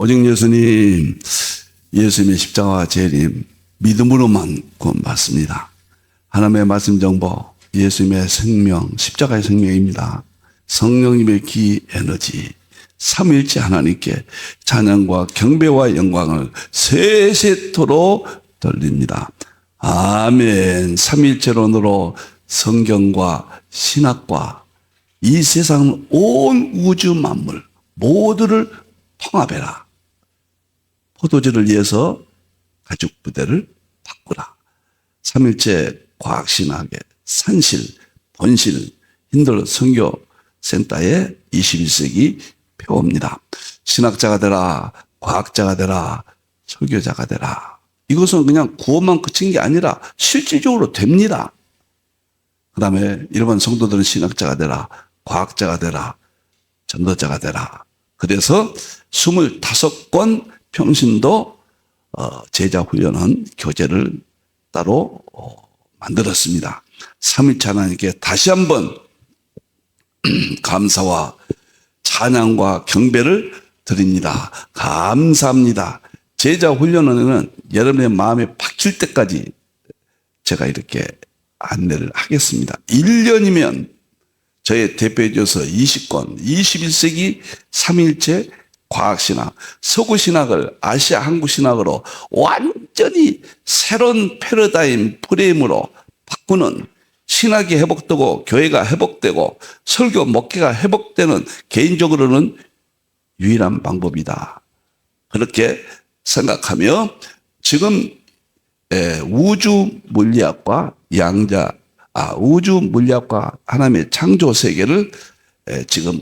오직 예수님, 예수님의 십자가와 재림, 믿음으로만 구원받습니다. 하나님의 말씀 정보, 예수님의 생명, 십자가의 생명입니다. 성령님의 기 에너지, 삼위일체 하나님께 찬양과 경배와 영광을 세세토록 돌립니다. 아멘. 삼위일체론으로 성경과 신학과 이 세상 온 우주 만물 모두를 통합해라. 포도주를 위해서 가죽 부대를 바꾸라. 삼일체 과학신학의 산실, 본실, 힌들러 선교센터의 21세기 표어입니다. 신학자가 되라, 과학자가 되라, 설교자가 되라. 이것은 그냥 구호만 그친 게 아니라 실질적으로 됩니다. 그 다음에 일반 성도들은 신학자가 되라, 과학자가 되라, 전도자가 되라. 그래서 25권 평신도 제자 훈련은 교재를 따로 만들었습니다. 삼위일체 하나님께 다시 한번 감사와 찬양과 경배를 드립니다. 감사합니다. 제자 훈련은 여러분의 마음에 박힐 때까지 제가 이렇게 안내를 하겠습니다. 1년이면 저의 대표해줘서 20권, 21세기 삼위일체 과학신학, 서구신학을 아시아 한국신학으로 완전히 새로운 패러다임 프레임으로 바꾸는 신학이 회복되고 교회가 회복되고 설교 목회가 회복되는 개인적으로는 유일한 방법이다. 그렇게 생각하며 지금 우주 물리학과 우주 물리학과 하나님의 창조 세계를 지금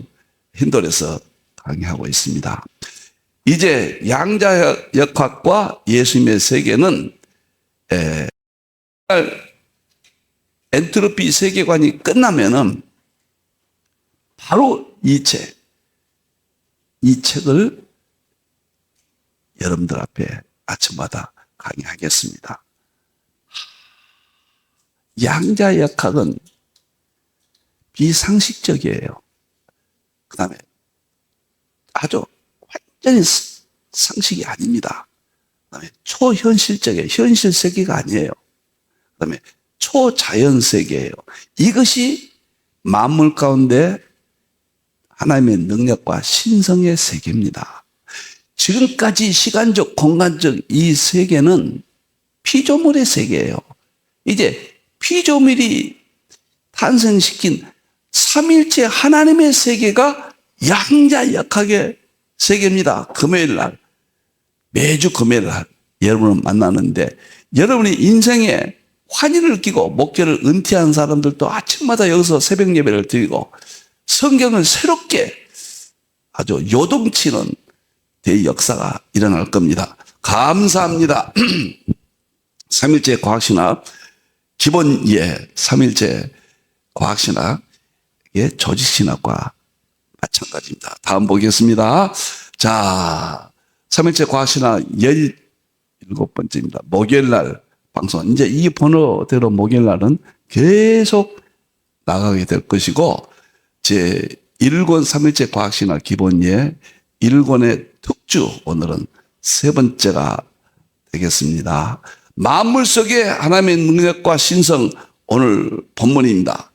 힌돌에서 강의하고 있습니다. 이제 양자역학과 예수님의 세계는 엔트로피 세계관이 끝나면은 바로 이 책을 여러분들 앞에 아침마다 강의하겠습니다. 양자역학은 비상식적이에요. 그 다음에 아주 완전히 상식이 아닙니다. 그 다음에 초현실적이에요. 현실 세계가 아니에요. 그 다음에 초자연 세계예요. 이것이 만물 가운데 하나님의 능력과 신성의 세계입니다. 지금까지 시간적, 공간적 이 세계는 피조물의 세계예요. 이제 피조물이 탄생시킨 삼일체 하나님의 세계가 양자역학의 세계입니다. 금요일 날, 매주 금요일 날 여러분을 만나는데 여러분이 인생에 환희를 느끼고 목회를 은퇴한 사람들도 아침마다 여기서 새벽 예배를 드리고 성경을 새롭게 아주 요동치는 대역사가 일어날 겁니다. 감사합니다. 삼일체 과학신학 기본 삼일체 과학신학의 조직신학과 마찬가지입니다. 다음 보겠습니다. 자, 삼일체 과학신학 17번째입니다. 목요일날 방송. 이제 이 번호대로 목요일날은 계속 나가게 될 것이고, 제 1권 삼일체 과학신학 기본예 1권의 특주, 오늘은 세 번째가 되겠습니다. 만물 속에 하나님의 능력과 신성, 오늘 본문입니다.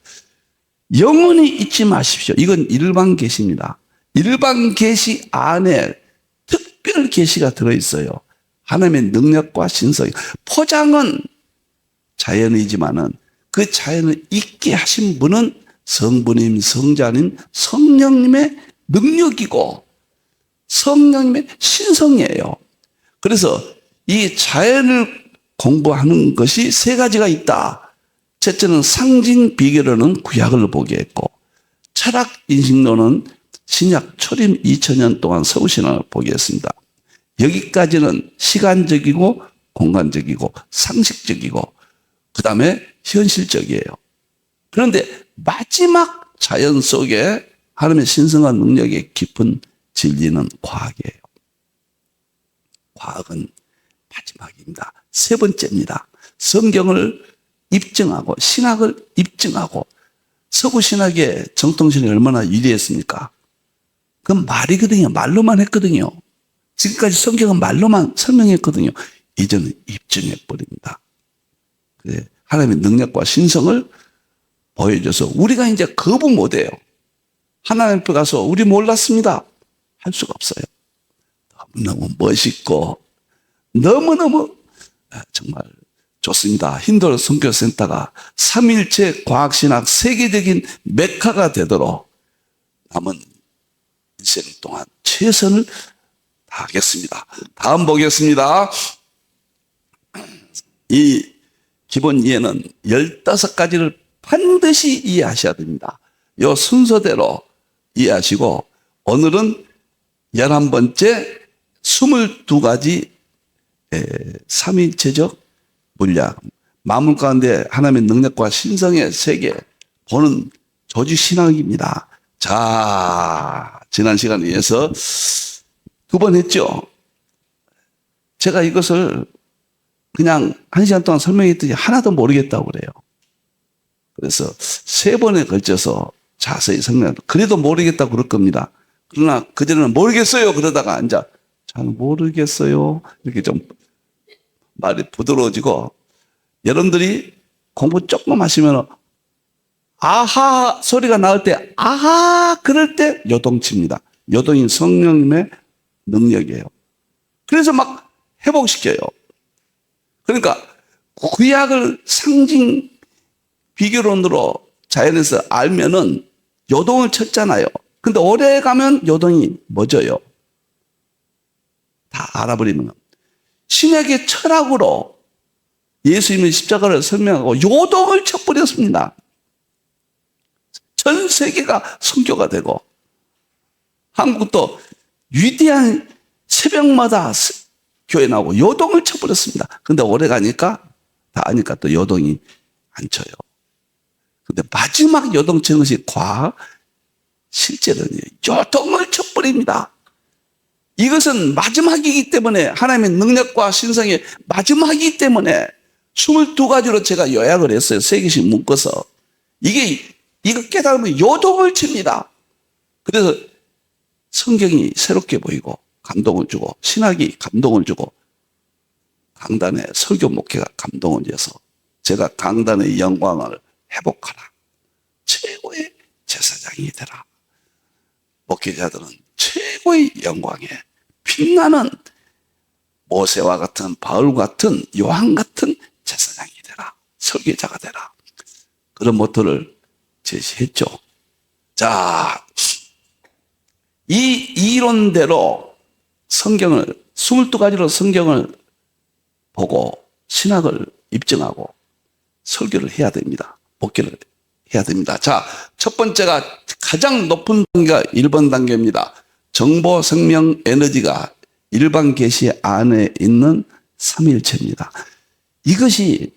영원히 잊지 마십시오. 이건 일반 계시입니다. 일반 계시 안에 특별 계시가 들어있어요. 하나님의 능력과 신성. 포장은 자연이지만은 그 자연을 있게 하신 분은 성부님, 성자님, 성령님의 능력이고 성령님의 신성이에요. 그래서 이 자연을 공부하는 것이 세 가지가 있다. 첫째는 상징 비결로는 구약을 보게 했고, 철학 인식론은 신약 초림 2000년 동안 서구신학을 보게 했습니다. 여기까지는 시간적이고 공간적이고 상식적이고 그 다음에 현실적이에요. 그런데 마지막 자연 속에 하나님의 신성한 능력의 깊은 진리는 과학이에요. 과학은 마지막입니다. 세 번째입니다. 성경을 입증하고 신학을 입증하고 서구신학의 정통신이 얼마나 유리했습니까? 그건 말이거든요. 말로만 했거든요. 지금까지 성경은 말로만 설명했거든요. 이제는 입증해 버립니다. 그래, 하나님의 능력과 신성을 보여줘서 우리가 이제 거부 못해요. 하나님 앞에 가서 우리 몰랐습니다 할 수가 없어요. 너무 멋있고 너무너무 정말 좋습니다. 힌두 선교센터가 삼일체 과학신학 세계적인 메카가 되도록 남은 인생 동안 최선을 다하겠습니다. 다음 보겠습니다. 이 기본 이해는 15가지를 반드시 이해하셔야 됩니다. 이 순서대로 이해하시고 오늘은 11번째 22가지 삼위일체적 물리학, 만물 가운데 하나님의 능력과 신성의 세계 보는 조지신학입니다. 자, 지난 시간에 이어서 2번 했죠. 제가 이것을 그냥 1시간 동안 설명했더니 하나도 모르겠다고 그래요. 그래서 3번에 걸쳐서 자세히 설명해도 그래도 모르겠다고 그럴 겁니다. 그러나 그전에는 모르겠어요 그러다가 앉아 잘 모르겠어요 이렇게 좀 말이 부드러워지고, 여러분들이 공부 조금 하시면 아하 소리가 나올 때 아하 그럴 때 요동칩니다. 요동이 성령님의 능력이에요. 그래서 막 회복시켜요. 그러니까 구약을 상징 비교론으로 자연에서 알면은 요동을 쳤잖아요. 근데 오래 가면 요동이 멎어요. 다 알아버리면. 신약의 철학으로 예수님의 십자가를 설명하고 요동을 쳐버렸습니다. 전 세계가 선교가 되고, 한국도 위대한 새벽마다 교회 나오고 요동을 쳐버렸습니다. 근데 오래 가니까 다 아니까 또 요동이 안 쳐요. 근데 마지막 요동 치는 것이 과학, 실제는 요동을 쳐버립니다. 이것은 마지막이기 때문에, 하나님의 능력과 신성의 마지막이기 때문에 22가지로 제가 요약을 했어요. 3개씩 묶어서. 이거 깨달으면 요동을 칩니다. 그래서 성경이 새롭게 보이고 감동을 주고, 신학이 감동을 주고, 강단의 설교 목회가 감동을 줘서 제가 강단의 영광을 회복하라, 최고의 제사장이 되라, 목회자들은 최고의 영광에 빛나는 모세와 같은, 바울 같은, 요한 같은 제사장이 되라, 설교자가 되라, 그런 모토를 제시했죠. 자, 이 이론대로 성경을 22가지로 성경을 보고 신학을 입증하고 설교를 해야 됩니다. 목회를 해야 됩니다. 자, 첫 번째가 가장 높은 단계가 1번 단계입니다. 정보, 생명, 에너지가 일반 계시 안에 있는 삼위일체입니다. 이것이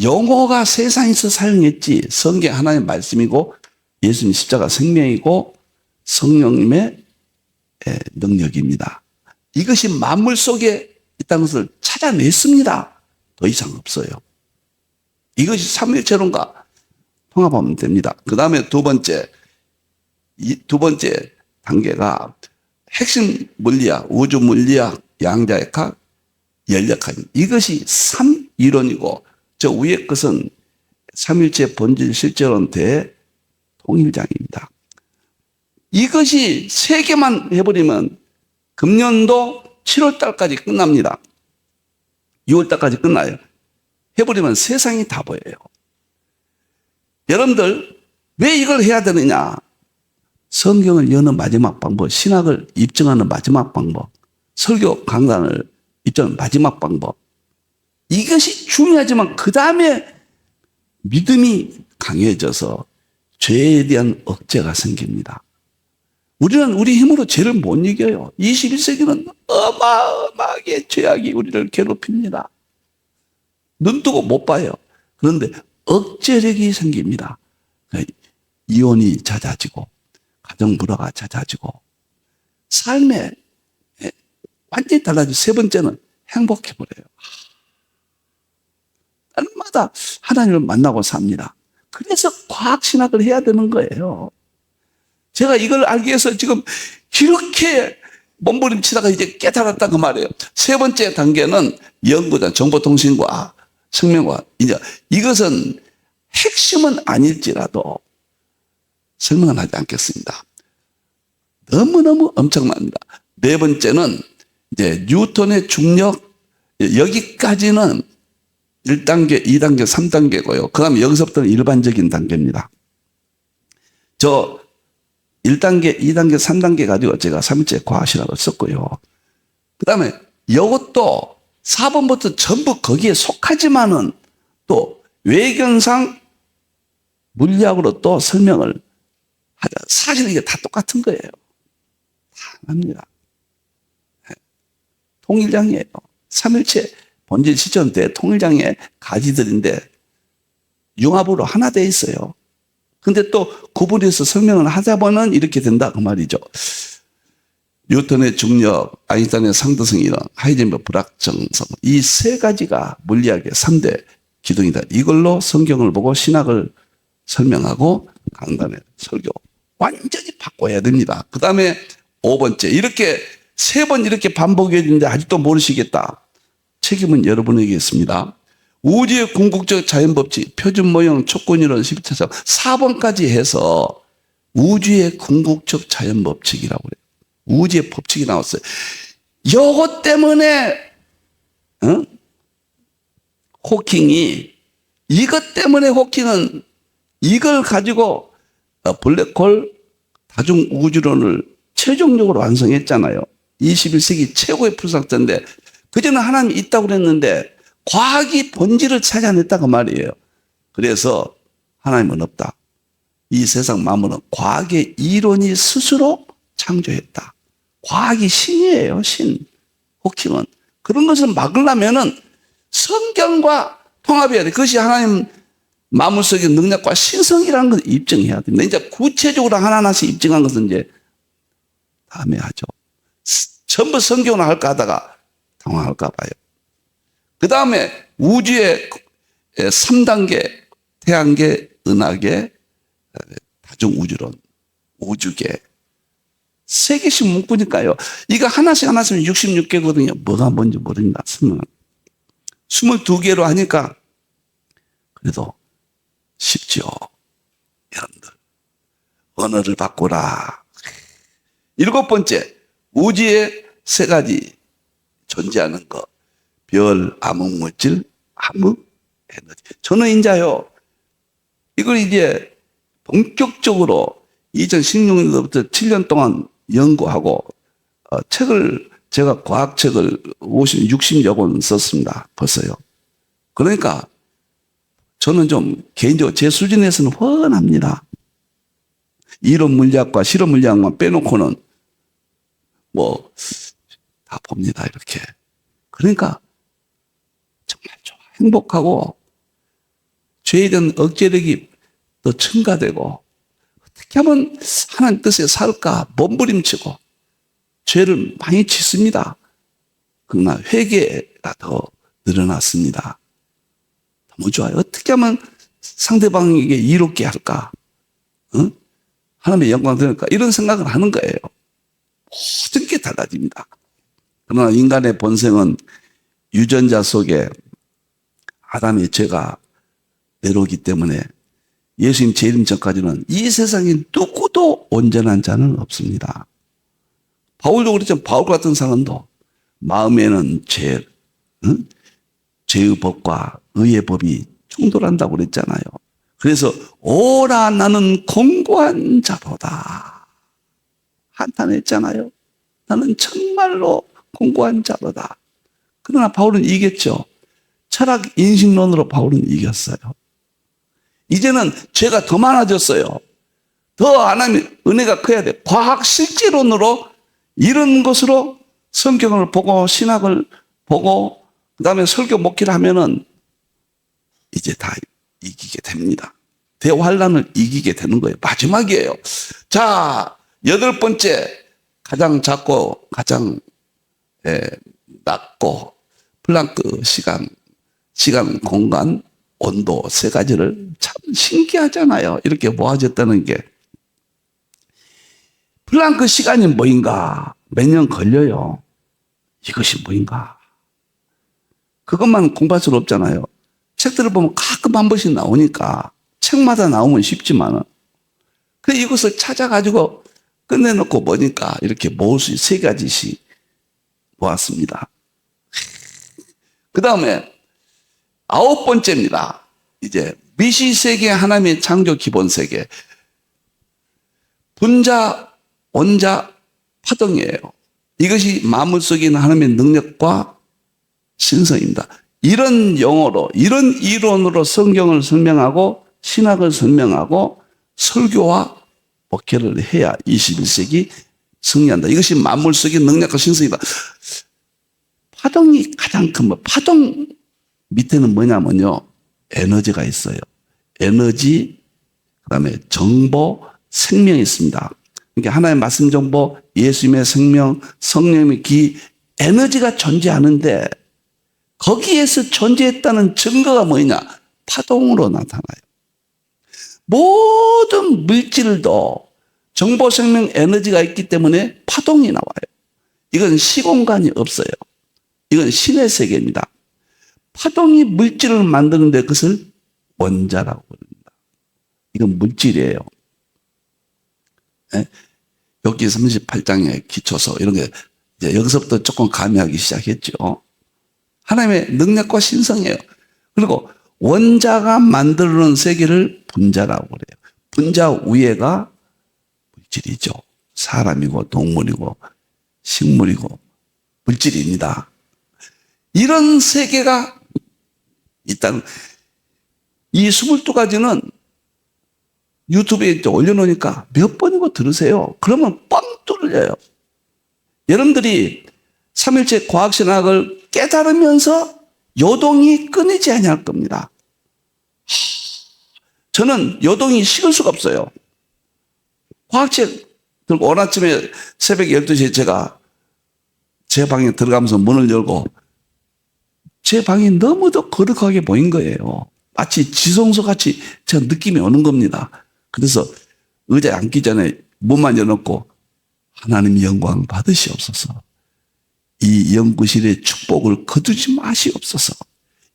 용어가 세상에서 사용했지, 성경 하나님의 말씀이고 예수님 십자가 생명이고 성령님의 능력입니다. 이것이 만물 속에 있다는 것을 찾아냈습니다. 더 이상 없어요. 이것이 삼위일체론과 통합하면 됩니다. 그 다음에 두 번째 단계가 핵심 물리학, 우주 물리학, 양자역학, 연력학. 이것이 3이론이고, 저 위에 것은 삼위일체 본질 실제론 대통일장입니다. 이것이 3개만 해버리면 금년도 7월 달까지 끝납니다. 6월 달까지 끝나요. 해버리면 세상이 다 보여요. 여러분들 왜 이걸 해야 되느냐? 성경을 여는 마지막 방법, 신학을 입증하는 마지막 방법, 설교 강단을 입증하는 마지막 방법, 이것이 중요하지만 그 다음에 믿음이 강해져서 죄에 대한 억제가 생깁니다. 우리는 우리 힘으로 죄를 못 이겨요. 21세기는 어마어마하게 죄악이 우리를 괴롭힙니다. 눈 뜨고 못 봐요. 그런데 억제력이 생깁니다. 이혼이 잦아지고, 가정 불화가 잦아지고, 삶에 완전히 달라지고, 세 번째는 행복해버려요. 날마다 하나님을 만나고 삽니다. 그래서 과학신학을 해야 되는 거예요. 제가 이걸 알기 위해서 지금 이렇게 몸부림치다가 이제 깨달았다 그 말이에요. 세 번째 단계는 연구다. 정보통신과 생명과 이제 이것은 핵심은 아닐지라도 설명은 하지 않겠습니다. 너무너무 엄청납니다. 네 번째는 이제 뉴턴의 중력, 여기까지는 1단계, 2단계, 3단계고요. 그 다음에 여기서부터는 일반적인 단계입니다. 저 1단계, 2단계, 3단계 가지고 제가 3일째 과학실학을 썼고요. 그 다음에 이것도 4번부터 전부 거기에 속하지만은 또 외견상 물리학으로 또 설명을 하자. 사실 이게 다 똑같은 거예요. 다 합니다. 통일장이에요. 3일체 본질 시점 때 통일장의 가지들인데 융합으로 하나 돼 있어요. 근데 또 구분해서 설명을 하다 보면 이렇게 된다 그 말이죠. 뉴턴의 중력, 아인슈타인의 상대성 이론, 하이젠버그 불확정성 이 세 가지가 물리학의 3대 기둥이다. 이걸로 성경을 보고 신학을 설명하고 강단의 설교 완전히 바꿔야 됩니다. 그 다음에 5번째 이렇게 3번 이렇게 반복해야 되는데 아직도 모르시겠다. 책임은 여러분에게 있습니다. 우주의 궁극적 자연법칙, 표준 모형, 촉근이론, 11차상 4번까지 해서 우주의 궁극적 자연법칙이라고 그래요. 우주의 법칙이 나왔어요. 요것 때문에 호킹이 이것 때문에 호킹은 이걸 가지고 블랙홀 다중우주론을 최종적으로 완성했잖아요. 21세기 최고의 풀상자인데 그전에 하나님이 있다고 그랬는데 과학이 본질을 찾아냈다 그 말이에요. 그래서 하나님은 없다. 이 세상 만물은 과학의 이론이 스스로 창조했다. 과학이 신이에요. 신. 호킹은. 그런 것을 막으려면은 성경과 통합해야 돼. 그것이 하나님 만물 속의 능력과 신성이라는 것을 입증해야 됩니다. 이제 구체적으로 하나하나씩 입증한 것은 이제 다음에 하죠. 전부 성경을 할까 하다가 당황할까 봐요. 그 다음에 우주의 3단계, 태양계, 은하계, 다중우주론, 우주계. 3개씩 묶으니까요. 이거 하나씩 하나씩 66개거든요. 뭐가 뭔지 모릅니다. 22개로 하니까 그래도 쉽죠. 여러분들. 언어를 바꾸라. 7번째, 우주의 3가지 존재하는 것. 별, 암흑물질, 암흑, 에너지. 저는 인자요. 이걸 이제 본격적으로 2016년부터 7년 동안 연구하고 책을 제가 과학책을 60여 권 썼습니다. 벌써요. 그러니까 저는 좀 개인적으로 제 수준에서는 훤합니다. 이론 물리학과 실험 물리학만 빼놓고는 뭐 다 봅니다. 이렇게. 그러니까 정말 좋아. 행복하고 죄에 대한 억제력이 더 증가되고 어떻게 하면 하나님 뜻에 살까 몸부림치고 죄를 많이 짓습니다. 그러나 회개가 더 늘어났습니다. 너무 좋아요. 어떻게 하면 상대방에게 이롭게 할까? 하나님의 영광 드릴까? 이런 생각을 하는 거예요. 모든 게 달라집니다. 그러나 인간의 본성은 유전자 속에 아담의 죄가 내려오기 때문에 예수님 재림 전까지는 이 세상에 누구도 온전한 자는 없습니다. 바울도 그랬죠. 바울 같은 사람도 마음에는 죄의 법과 의의 법이 충돌한다고 그랬잖아요. 그래서 오라 나는 공고한 자로다. 한탄했잖아요. 나는 정말로 공고한 자로다. 그러나 바울은 이겼죠. 철학 인식론으로 바울은 이겼어요. 이제는 죄가 더 많아졌어요. 더 하나님의 은혜가 커야 돼. 과학 실제론으로 이런 것으로 성경을 보고 신학을 보고 그다음에 설교 목회를 하면은 이제 다 이기게 됩니다. 대환란을 이기게 되는 거예요. 마지막이에요. 자, 8번째 가장 작고 가장 낮고 플랑크 시간, 공간, 온도 3가지를 참 신기하잖아요. 이렇게 모아졌다는 게. 플랑크 시간이 뭐인가? 몇 년 걸려요. 이것이 뭐인가? 그것만 공부할 수는 없잖아요. 책들을 보면 가끔 한 번씩 나오니까 책마다 나오면 쉽지만은 그 이것을 찾아가지고 끝내놓고 보니까 이렇게 모을 수 세 가지씩 모았습니다. 그 다음에 9번째입니다. 이제 미시세계 하나님의 창조 기본 세계. 분자, 원자, 파동이에요. 이것이 만물 속에 있는 하나님의 능력과 신성입니다. 이런 용어로, 이런 이론으로 성경을 설명하고 신학을 설명하고 설교와 목회를 해야 21세기 승리한다. 이것이 만물 속의 능력과 신성이다. 파동이 가장 큰 거. 파동 밑에는 뭐냐면요. 에너지가 있어요. 에너지, 그 다음에 정보, 생명이 있습니다. 그러니까 하나의 말씀 정보, 예수님의 생명, 성령의 기, 에너지가 존재하는데 거기에서 존재했다는 증거가 뭐냐? 파동으로 나타나요. 모든 물질도 정보, 생명, 에너지가 있기 때문에 파동이 나와요. 이건 시공간이 없어요. 이건 신의 세계입니다. 파동이 물질을 만드는데 그것을 원자라고 부릅니다. 이건 물질이에요. 네? 여기 38장의 기초서 이런 게 이제 여기서부터 조금 가미하기 시작했죠. 하나님의 능력과 신성이에요. 그리고 원자가 만들어놓은 세계를 분자라고 그래요. 분자 위에가 물질이죠. 사람이고 동물이고 식물이고 물질입니다. 이런 세계가 일단 이 22가지는 유튜브에 올려놓으니까 몇 번이고 들으세요. 그러면 뻥 뚫려요. 여러분들이 삼일체 과학신학을 깨달으면서 요동이 끊이지 아니할 겁니다. 저는 요동이 식을 수가 없어요. 과학책 들고 오늘 아침에 새벽 12시에 제가 제 방에 들어가면서 문을 열고 제 방이 너무도 거룩하게 보인 거예요. 마치 지성소 같이 제가 느낌이 오는 겁니다. 그래서 의자에 앉기 전에 문만 열어놓고 하나님 영광 받으시옵소서. 이 연구실의 축복을 거두지 마시옵소서.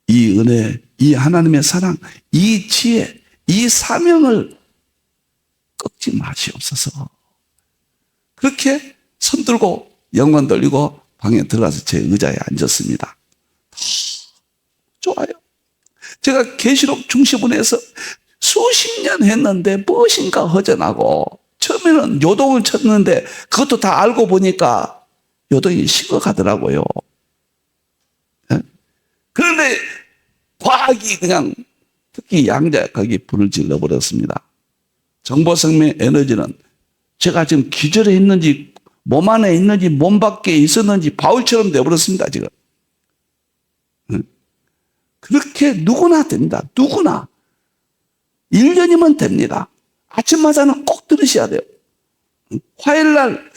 이 은혜, 이 하나님의 사랑, 이 지혜, 이 사명을 꺾지 마시옵소서. 그렇게 손 들고 영광 돌리고 방에 들어가서 제 의자에 앉았습니다. 좋아요. 제가 계시록 중시분에서 수십 년 했는데 무엇인가 허전하고 처음에는 요동을 쳤는데 그것도 다 알고 보니까 요동이 식어가더라고요. 네? 그런데 과학이 그냥 특히 양자역학이 불을 질러버렸습니다. 정보생명 에너지는 제가 지금 기절해 있는지 몸 안에 있는지 몸 밖에 있었는지 바울처럼 되어버렸습니다. 지금. 그렇게 누구나 됩니다. 누구나. 1년이면 됩니다. 아침마다는 꼭 들으셔야 돼요. 화요일날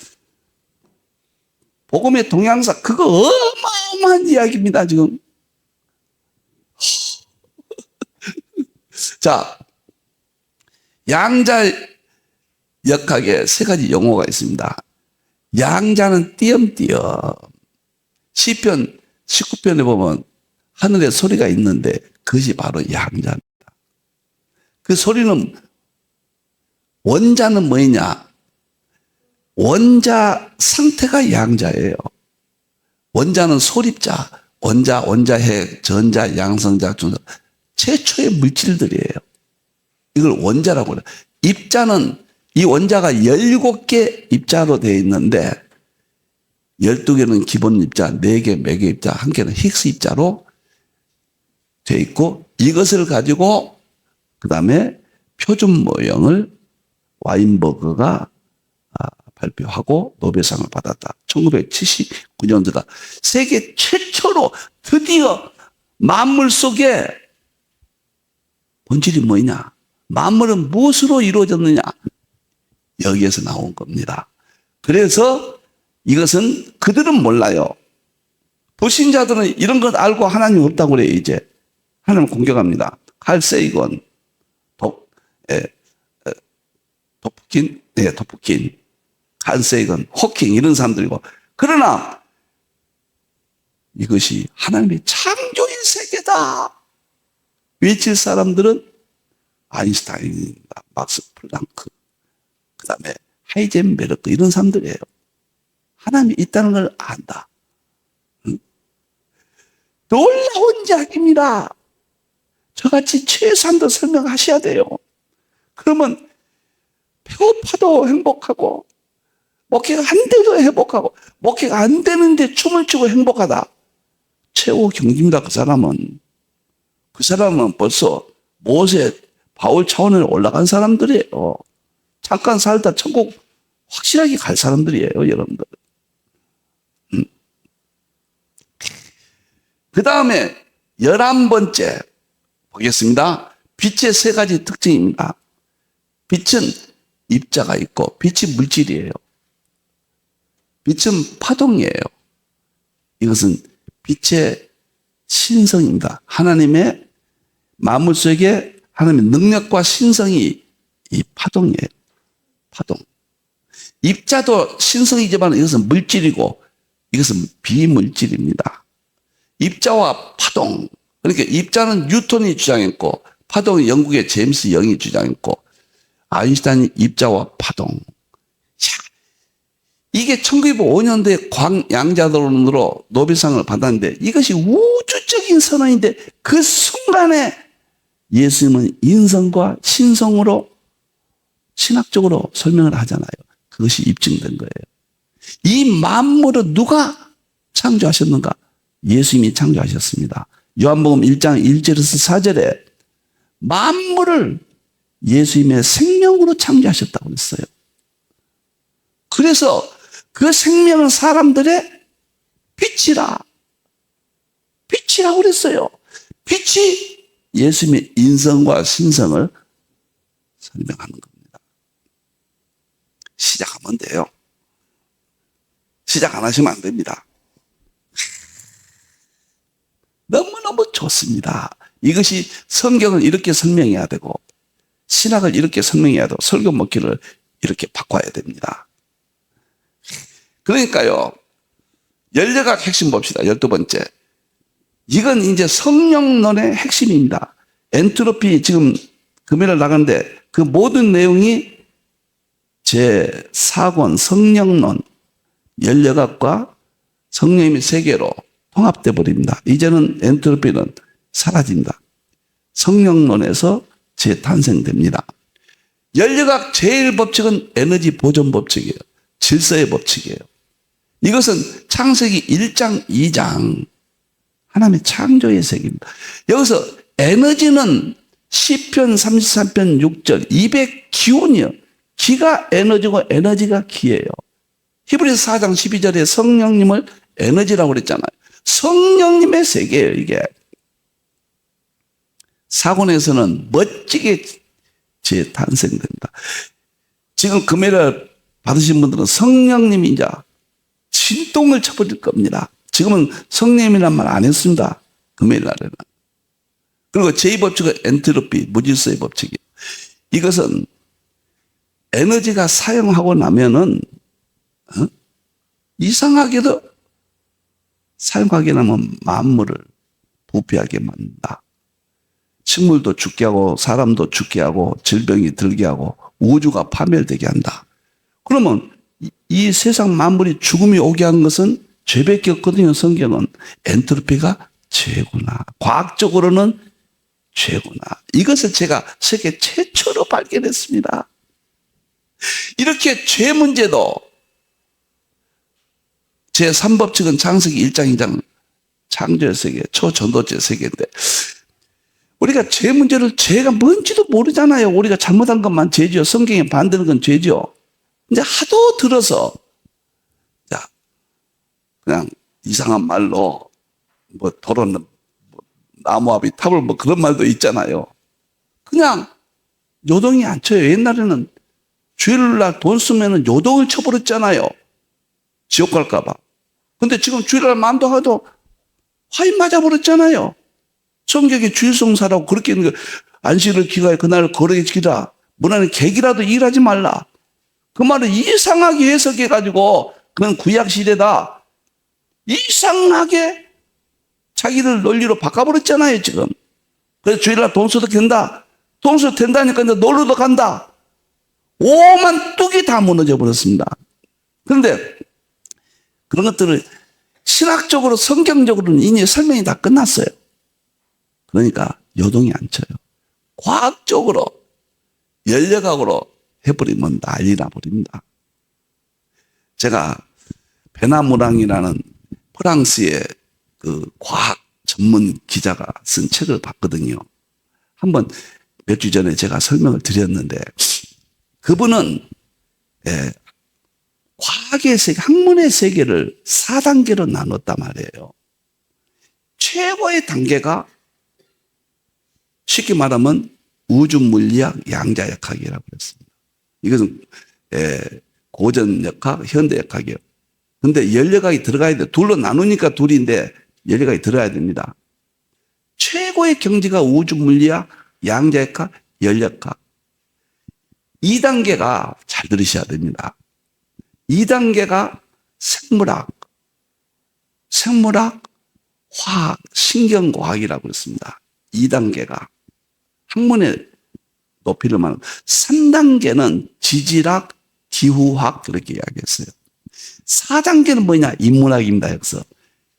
복음의 동향사 그거 어마어마한 이야기입니다. 지금. 자, 양자 역학에 세 가지 용어가 있습니다. 양자는 띄엄띄엄. 시편 19편에 보면 하늘에 소리가 있는데 그것이 바로 양자입니다. 그 소리는 원자는 뭐냐? 원자 상태가 양자예요. 원자는 소립자, 원자, 원자핵, 전자, 양성자, 중성 최초의 물질들이에요. 이걸 원자라고 해요. 입자는 이 원자가 17개 입자로 되어 있는데 12개는 기본 입자, 4개 매개 입자, 1개는 힉스 입자로 되어 있고 이것을 가지고 그 다음에 표준 모형을 와인버그가 발표하고 노벨상을 받았다. 1979년도다. 세계 최초로 드디어 만물 속에 본질이 뭐냐? 만물은 무엇으로 이루어졌느냐? 여기에서 나온 겁니다. 그래서 이것은 그들은 몰라요. 불신자들은 이런 것 알고 하나님 없다고 그래요. 이제 하나님 공격합니다. 칼 세이건, 도프킨. 칸 세이건, 호킹 이런 사람들이고. 그러나 이것이 하나님의 창조의 세계다 외칠 사람들은 아인슈타인과 막스 플랑크, 그 다음에 하이젠베르크 이런 사람들이에요. 하나님이 있다는 걸 안다. 응? 놀라운 이야기입니다. 저같이 최소한도 설명하셔야 돼요. 그러면 배고파도 행복하고 목회가 안 돼도 행복하고 목회가 안 되는데 춤을 추고 행복하다. 최고 경지입니다. 그 사람은 벌써 모세, 바울 차원에 올라간 사람들이에요. 잠깐 살다 천국 확실하게 갈 사람들이에요, 여러분들. 그 다음에 11번째 보겠습니다. 빛의 세 가지 특징입니다. 빛은 입자가 있고 빛이 물질이에요. 빛은 파동이에요. 이것은 빛의 신성입니다. 하나님의 만물 속에 하나님의 능력과 신성이 이 파동이에요. 파동. 입자도 신성이지만 이것은 물질이고 이것은 비물질입니다. 입자와 파동. 그러니까 입자는 뉴턴이 주장했고 파동은 영국의 제임스 영이 주장했고 아인슈타인이 입자와 파동. 이게 1905년도에 광양자론으로 노벨상을 받았는데 이것이 우주적인 선언인데 그 순간에 예수님은 인성과 신성으로 신학적으로 설명을 하잖아요. 그것이 입증된 거예요. 이 만물을 누가 창조하셨는가? 예수님이 창조하셨습니다. 요한복음 1장 1절에서 4절에 만물을 예수님의 생명으로 창조하셨다고 했어요. 그래서 그 생명은 사람들의 빛이라고 그랬어요. 빛이 예수님의 인성과 신성을 설명하는 겁니다. 시작하면 돼요. 시작 안 하시면 안 됩니다. 너무너무 좋습니다. 이것이 성경을 이렇게 설명해야 되고 신학을 이렇게 설명해야 되고 설교 먹기를 이렇게 바꿔야 됩니다. 그러니까요. 연례학 핵심 봅시다. 12번째. 이건 이제 성령론의 핵심입니다. 엔트로피 지금 금요일에 나가는데 그 모든 내용이 제4권 성령론, 연례학과 성령님의 세계로 통합돼 버립니다. 이제는 엔트로피는 사라진다. 성령론에서 재탄생됩니다. 연례학 제1법칙은 에너지 보존 법칙이에요. 질서의 법칙이에요. 이것은 창세기 1장, 2장 하나님의 창조의 세계입니다. 여기서 에너지는 시편 33편 6절 200 기운이요. 기가 에너지고 에너지가 기예요. 히브리서 4장 12절에 성령님을 에너지라고 그랬잖아요. 성령님의 세계예요, 이게. 사곤에서는 멋지게 재탄생됩니다. 지금 금요일에 받으신 분들은 성령님이 이제 진동을 쳐버릴 겁니다. 지금은 성령님이란 말 안 했습니다. 금요일 날에는. 그리고 제2법칙은 엔트로피, 무질서의 법칙이에요. 이것은 에너지가 사용하고 나면은 이상하게도 사용하게 되면 만물을 부패하게 만든다. 식물도 죽게 하고 사람도 죽게 하고 질병이 들게 하고 우주가 파멸되게 한다. 그러면 이 세상 만물이 죽음이 오게 한 것은 죄밖에 없거든요. 성경은 엔트로피가 죄구나. 과학적으로는 죄구나. 이것을 제가 세계 최초로 발견했습니다. 이렇게 죄 문제도 제3법칙은 창세기 1장 2장 창조의 세계, 초전도체 세계인데 우리가 죄 문제를 죄가 뭔지도 모르잖아요. 우리가 잘못한 것만 죄죠. 성경에 반대는 건 죄죠. 이제 하도 들어서 그냥 이상한 말로 뭐 도로는 나무아비 탑을 뭐 그런 말도 있잖아요. 그냥 요동이 안 쳐요. 옛날에는 주일날 돈 쓰면은 요동을 쳐버렸잖아요. 지옥 갈까봐. 근데 지금 주일날 마음도 하도 화인 맞아버렸잖아요. 성경에 주일성사라고 그렇게 있는 거 안식일을 기가해 그날 거룩히 지키라. 문안에 객이라도 일하지 말라. 그 말을 이상하게 해석해가지고 그건 구약시대다. 이상하게 자기들 논리로 바꿔버렸잖아요, 지금. 그래서 주일날 돈수도 된다. 돈수도 된다니까 이제 놀러도 간다. 오만 뚝이 다 무너져 버렸습니다. 그런데 그런 것들을 신학적으로, 성경적으로는 이미 설명이 다 끝났어요. 그러니까 요동이 안 쳐요. 과학적으로, 연력학으로 해버리면 난리 나버립니다. 제가 베나무랑이라는 프랑스의 그 과학 전문 기자가 쓴 책을 봤거든요. 한번 몇 주 전에 제가 설명을 드렸는데, 그분은 과학의 세계, 학문의 세계를 4단계로 나눴단 말이에요. 최고의 단계가 쉽게 말하면 우주물리학, 양자역학이라고 그랬습니다. 이것은 고전역학, 현대역학이에요. 근데 연력학이 들어가야 돼. 둘로 나누니까 둘인데 연력학이 들어야 됩니다. 최고의 경지가 우주물리학, 양자역학, 연력학. 2단계가 잘 들으셔야 됩니다. 2단계가 생물학, 화학, 신경과학이라고 그랬습니다. 2단계가 학문의 높이를 말하는. 3단계는 지질학, 기후학 그렇게 이야기했어요. 4단계는 뭐냐? 인문학입니다. 여기서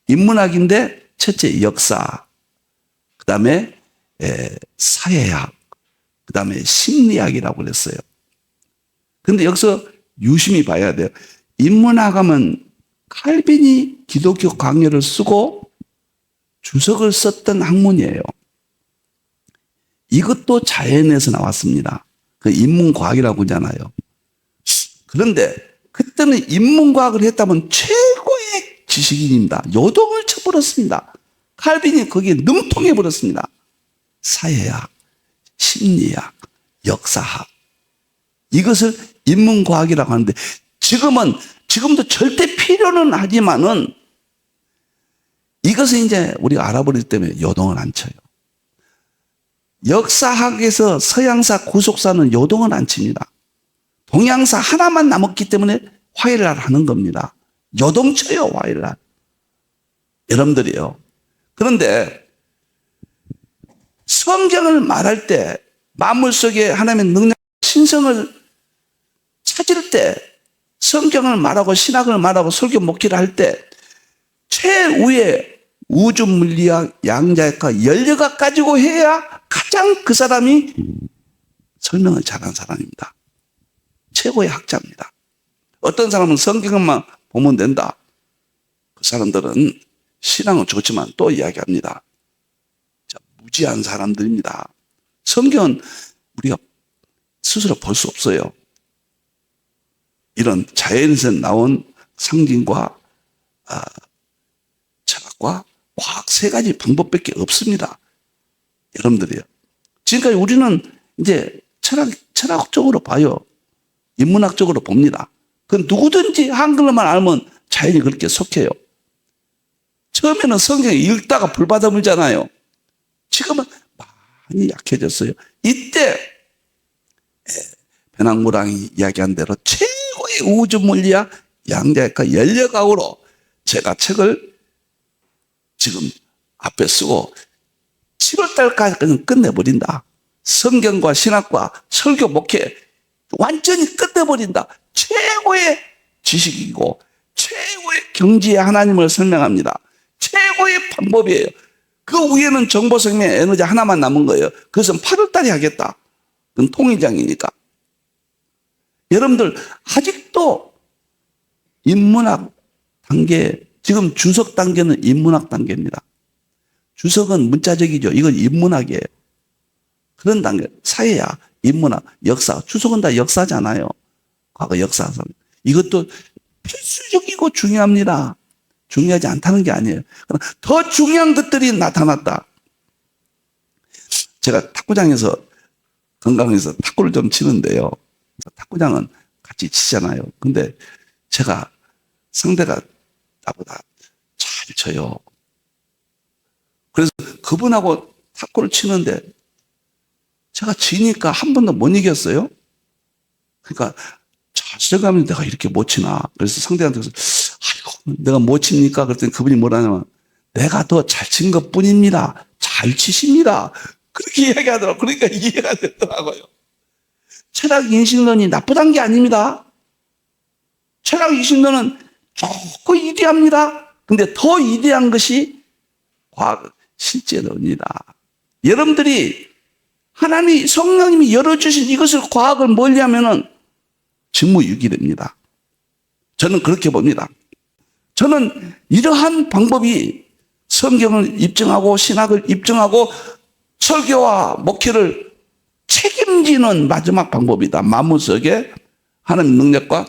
인문학인데 첫째 역사, 그 다음에 사회학, 그 다음에 심리학이라고 그랬어요. 근데 여기서 유심히 봐야 돼요. 인문학하면 칼빈이 기독교 강요를 쓰고 주석을 썼던 학문이에요. 이것도 자연에서 나왔습니다. 그 인문과학이라고 하잖아요. 그런데 그때는 인문과학을 했다면 최고의 지식인입니다. 요동을 쳐버렸습니다. 칼빈이 거기에 능통해버렸습니다. 사회학, 심리학, 역사학. 이것을 인문과학이라고 하는데 지금도 절대 필요는 하지만은 이것은 이제 우리가 알아버리기 때문에 요동을 안 쳐요. 역사학에서 서양사, 구속사는 요동을 안 칩니다. 동양사 하나만 남았기 때문에 화해를 하는 겁니다. 요동쳐요, 화해를. 여러분들이요. 그런데 성경을 말할 때 만물 속에 하나님의 능력, 신성을 찾을 때 성경을 말하고 신학을 말하고 설교 목회를 할 때 최후의 우주 물리학, 양자역학, 연력학 가지고 해야 가장 그 사람이 설명을 잘하는 사람입니다. 최고의 학자입니다. 어떤 사람은 성경만 보면 된다. 그 사람들은 신앙은 좋지만 또 이야기합니다. 무지한 사람들입니다. 성경은 우리가 스스로 볼 수 없어요. 이런 자연에서 나온 상징과 철학과 과학 세 가지 방법밖에 없습니다. 여러분들이요. 지금까지 우리는 이제 철학적으로 봐요. 인문학적으로 봅니다. 그건 누구든지 한글로만 알면 자연히 그렇게 속해요. 처음에는 성경 읽다가 불받아물잖아요. 지금은 많이 약해졌어요. 이때 배낭무랑이 이야기한 대로 최고의 우주물리학, 양자역학, 연력학으로 제가 책을 지금 앞에 쓰고 7월 달까지는 끝내버린다. 성경과 신학과 설교 목회 완전히 끝내버린다. 최고의 지식이고 최고의 경지의 하나님을 설명합니다. 최고의 방법이에요. 그 위에는 정보, 생명, 에너지 하나만 남은 거예요. 그것은 8월 달에 하겠다. 그건 통일장이니까. 여러분들 아직도 인문학 단계, 지금 주석 단계는 인문학 단계입니다. 주석은 문자적이죠. 이건 인문학이에요. 그런 단계, 사회학, 인문학, 역사, 주석은 다 역사잖아요. 과거 역사상. 이것도 필수적이고 중요합니다. 중요하지 않다는 게 아니에요. 더 중요한 것들이 나타났다. 제가 탁구장에서 건강해서 탁구를 좀 치는데요. 탁구장은 같이 치잖아요. 근데 제가 상대가 나보다 잘 쳐요. 그래서 그분하고 탁구를 치는데 제가 지니까 한 번도 못 이겼어요. 그러니까 잘 설교하면 내가 이렇게 못 치나. 그래서 상대한테 그래서 아이고 내가 못 칩니까? 그랬더니 그분이 뭐라냐면 내가 더 잘 친 것 뿐입니다. 잘 치십니다. 그렇게 이야기하더라고요. 그러니까 이해가 되더라고요. 철학 인식론이 나쁘단 게 아닙니다. 철학 인식론은 좋고 이대합니다. 근데 더 이대한 것이 과학 실제론이다. 여러분들이 하나님 성령님이 열어주신 이것을 과학을 멀리하면은 직무유기됩니다. 저는 그렇게 봅니다. 저는 이러한 방법이 성경을 입증하고 신학을 입증하고 설교와 목회를 책임지는 마지막 방법이다. 만물 속에 하나님 능력과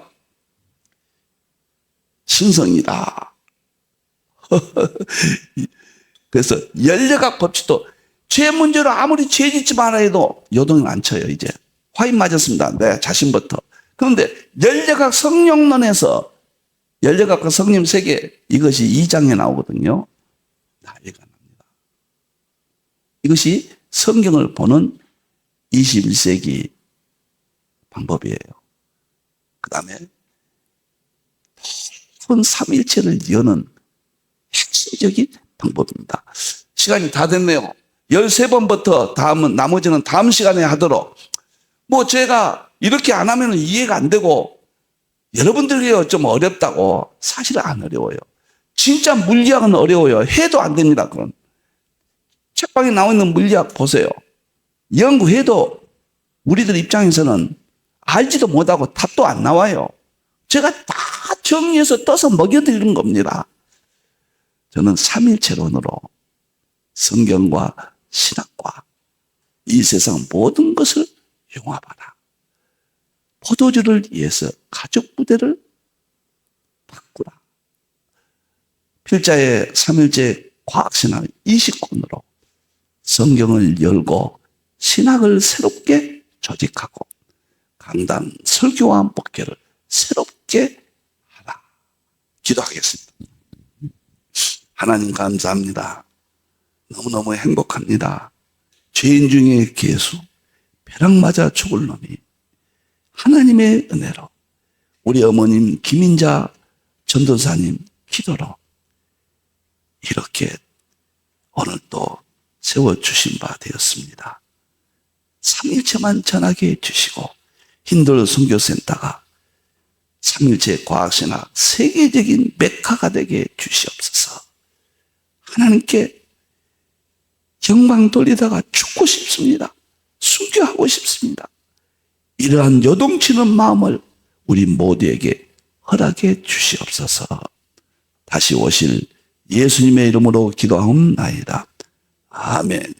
신성이다. 그래서 열려각 법칙도 죄 문제로 아무리 죄 짓지 말아 해도 요동을 안 쳐요. 이제 화인 맞았습니다. 내 자신부터. 그런데 열려각 성령론에서 열려각과 성령 세계 이것이 2장에 나오거든요. 난리가 납니다. 이것이 성경을 보는 21세기 방법이에요. 그 다음에 큰 삼일체를 여는 핵심적인 방법입니다. 시간이 다 됐네요. 13번부터 다음은 나머지는 다음 시간에 하도록. 뭐 제가 이렇게 안 하면 이해가 안 되고 여러분들이 좀 어렵다고. 사실 안 어려워요. 진짜 물리학은 어려워요. 해도 안 됩니다. 그건 책방에 나와 있는 물리학 보세요. 연구해도 우리들 입장에서는 알지도 못하고 답도 안 나와요. 제가 다 정리해서 떠서 먹여드리는 겁니다. 저는 삼일체론으로 성경과 신학과 이 세상 모든 것을 융합하라. 포도주를 위해서 가족 부대를 바꾸라. 필자의 삼일체 과학신학 20권으로 성경을 열고 신학을 새롭게 조직하고 강단 설교와 목회를 새롭게 하라. 기도하겠습니다. 하나님 감사합니다. 너무너무 행복합니다. 죄인 중에 괴수, 벼락 맞아 죽을 놈이 하나님의 은혜로 우리 어머님 김인자 전도사님 기도로 이렇게 오늘 또 세워주신 바 되었습니다. 삼일체만 전하게 해주시고 힌들 선교센터가 삼일체 과학신학 세계적인 메카가 되게 해주시옵소서. 하나님께 영광 돌리다가 죽고 싶습니다. 순교하고 싶습니다. 이러한 요동치는 마음을 우리 모두에게 허락해 주시옵소서. 다시 오실 예수님의 이름으로 기도하옵나이다. 아멘.